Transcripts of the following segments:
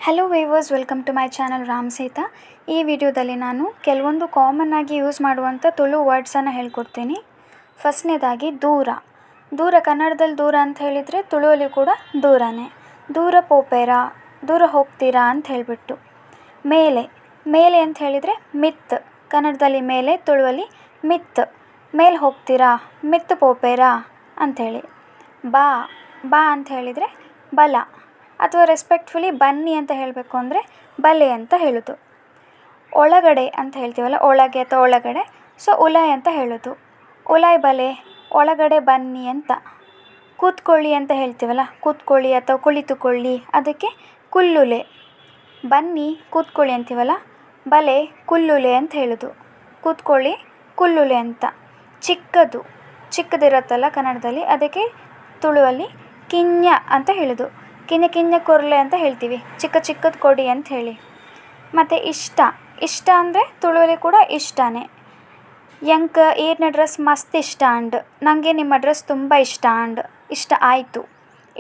Hello viewers, welcome to my channel Ram Sita. ಈ ವಿಡಿಯೋದಲ್ಲಿ ನಾನು ಕೆಲವೊಂದು ಕಾಮನ್ ಆಗಿ ಯೂಸ್ ಮಾಡುವಂಥ ತುಳು ವರ್ಡ್ಸನ್ನು ಹೇಳ್ಕೊಡ್ತೀನಿ. ಫಸ್ಟ್ನೇದಾಗಿ ದೂರ. ದೂರ ಕನ್ನಡದಲ್ಲಿ ದೂರ ಅಂತ ಹೇಳಿದರೆ ತುಳುವಲ್ಲಿ ಕೂಡ ದೂರನೇ. ದೂರ ಪೋಪೆರಾ, ದೂರ ಹೋಗ್ತೀರಾ ಅಂತ ಹೇಳಿಬಿಟ್ಟು. ಮೇಲೆ. ಮೇಲೆ ಅಂತ ಹೇಳಿದರೆ ಮಿತ್. ಕನ್ನಡದಲ್ಲಿ ಮೇಲೆ, ತುಳುವಲ್ಲಿ ಮಿತ್. ಮೇಲೆ ಹೋಗ್ತೀರಾ, ಮಿತ್ ಪೋಪೆರಾ ಅಂಥೇಳಿ. ಬಾ. ಬಾ ಅಂತ ಹೇಳಿದರೆ ಬಲ, ಅಥವಾ ರೆಸ್ಪೆಕ್ಟ್ಫುಲಿ ಬನ್ನಿ ಅಂತ ಹೇಳಬೇಕು ಅಂದರೆ ಬಲೆ ಅಂತ ಹೇಳೋದು. ಒಳಗಡೆ ಅಂತ ಹೇಳ್ತೀವಲ್ಲ, ಒಳಗೆ ಅಥವಾ ಒಳಗಡೆ, ಸೊ ಉಲಾಯ್ ಅಂತ ಹೇಳೋದು. ಉಲಾಯ್ ಬಲೆ, ಒಳಗಡೆ ಬನ್ನಿ ಅಂತ. ಕೂತ್ಕೊಳ್ಳಿ ಅಂತ ಹೇಳ್ತೀವಲ್ಲ, ಕೂತ್ಕೊಳ್ಳಿ ಅಥವಾ ಕುಳಿತುಕೊಳ್ಳಿ, ಅದಕ್ಕೆ ಕುಲ್ಲುಲೆ. ಬನ್ನಿ ಕೂತ್ಕೊಳ್ಳಿ ಅಂತೀವಲ್ಲ, ಬಲೆ ಕುಲ್ಲುಲೆ ಅಂತ ಹೇಳೋದು. ಕೂತ್ಕೊಳ್ಳಿ ಕುಲ್ಲುಲೆ ಅಂತ. ಚಿಕ್ಕದು. ಚಿಕ್ಕದಿರುತ್ತಲ್ಲ ಕನ್ನಡದಲ್ಲಿ, ಅದಕ್ಕೆ ತುಳುವಲ್ಲಿ ಕಿಞ್ಞ ಅಂತ ಹೇಳೋದು. ಕಿಞ ಕಿಞ ಕೊರ್ಲೆ ಅಂತ ಹೇಳ್ತೀವಿ, ಚಿಕ್ಕ ಚಿಕ್ಕದು ಕೊಡಿ ಅಂತ ಹೇಳಿ. ಮತ್ತು ಇಷ್ಟ. ಇಷ್ಟ ಅಂದರೆ ತುಳುವಲ್ಲಿ ಕೂಡ ಇಷ್ಟನೇ. ಯಂಕ ಈರ್ನ ಡ್ರೆಸ್ ಮಸ್ತ್ ಇಷ್ಟ ಅಂಡ್, ನನಗೆ ನಿಮ್ಮ ಡ್ರೆಸ್ ತುಂಬ ಇಷ್ಟ ಅಂಡ್, ಇಷ್ಟ ಆಯಿತು.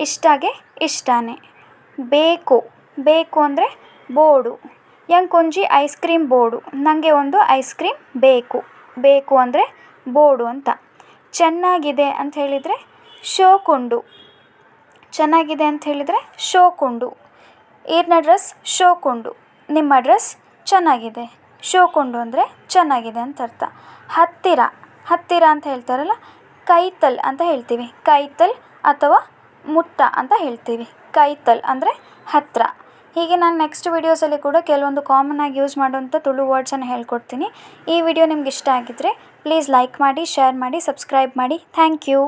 ಇಷ್ಟಾಗೆ ಇಷ್ಟನೇ. ಬೇಕು. ಬೇಕು ಅಂದರೆ ಬೋಡು. ಯಂಕೊಂಜಿ ಐಸ್ ಕ್ರೀಮ್ ಬೋಡು, ನನಗೆ ಒಂದು ಐಸ್ ಕ್ರೀಮ್ ಬೇಕು. ಬೇಕು ಅಂದರೆ ಬೋಡು ಅಂತ. ಚೆನ್ನಾಗಿದೆ ಅಂತ ಹೇಳಿದರೆ ಶೋಕುಂಡು. ಚೆನ್ನಾಗಿದೆ ಅಂತ ಹೇಳಿದರೆ ಶೋಕುಂಡು. ಈರ್ನ ಡ್ರೆಸ್ ಶೋಕುಂಡು, ನಿಮ್ಮ ಡ್ರೆಸ್ ಚೆನ್ನಾಗಿದೆ. ಶೋಕುಂಡು ಅಂದರೆ ಚೆನ್ನಾಗಿದೆ ಅಂತ ಅರ್ಥ. ಹತ್ತಿರ. ಹತ್ತಿರ ಅಂತ ಹೇಳ್ತಾರಲ್ಲ, ಕೈತಲ್ ಅಂತ ಹೇಳ್ತೀವಿ. ಕೈತಲ್ ಅಥವಾ ಮುಟ್ಟ ಅಂತ ಹೇಳ್ತೀವಿ. ಕೈತಲ್ ಅಂದರೆ ಹತ್ತಿರ. ಹೀಗೆ ನಾನು ನೆಕ್ಸ್ಟ್ ವೀಡಿಯೋಸಲ್ಲಿ ಕೂಡ ಕೆಲವೊಂದು ಕಾಮನ್ ಆಗಿ ಯೂಸ್ ಮಾಡುವಂಥ ತುಳು ವರ್ಡ್ಸನ್ನು ಹೇಳ್ಕೊಡ್ತೀನಿ. ಈ ವಿಡಿಯೋ ನಿಮ್ಗೆ ಇಷ್ಟ ಆಗಿದ್ದರೆ ಪ್ಲೀಸ್ ಲೈಕ್ ಮಾಡಿ, ಶೇರ್ ಮಾಡಿ, ಸಬ್ಸ್ಕ್ರೈಬ್ ಮಾಡಿ. Thank you.